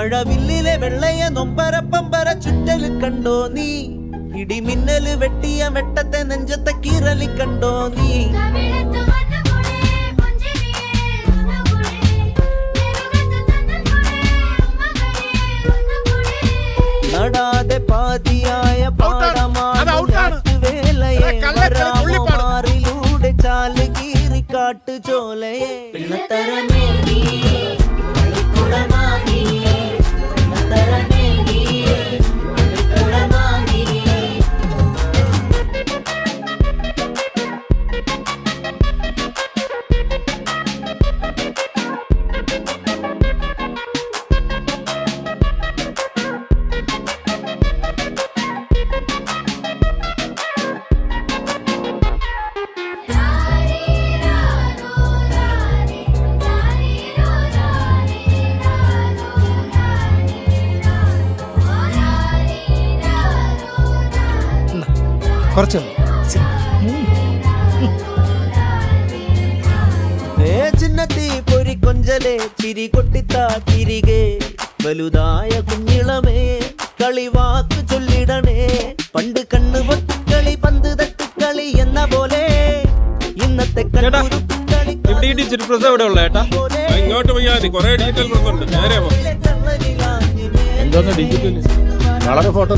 മഴവില്ലിലെ വെള്ളയ നൊമ്പരപ്പമ്പര ചുറ്റല് കണ്ടോ നീ ഇടിമിന്നല് വെട്ടിയ വെട്ടത്തെ നെഞ്ചത്തെ കീറലി കണ്ടോ നീ നടാതെ പാതിയായ പാടമാറിലൂടെ ചാല് കീറി കാട്ടു ചോലയെ കുറച്ച് ചിന്നത്തി പൊരി കൊഞ്ചലെ ചിരി കൊട്ടിത്താ തിരികെ വലുതായ കുഞ്ഞിളമേ കളിവാക്ക് ചൊല്ലിടണേ പണ്ട് കണ്ണു പൊട്ടിക്കളി പന്ത് തട്ടിക്കളി എന്ന പോലെ ഇന്നത്തെ എന്തോന്ന് ഡിജിറ്റൽ വളരെ ഫോട്ടോ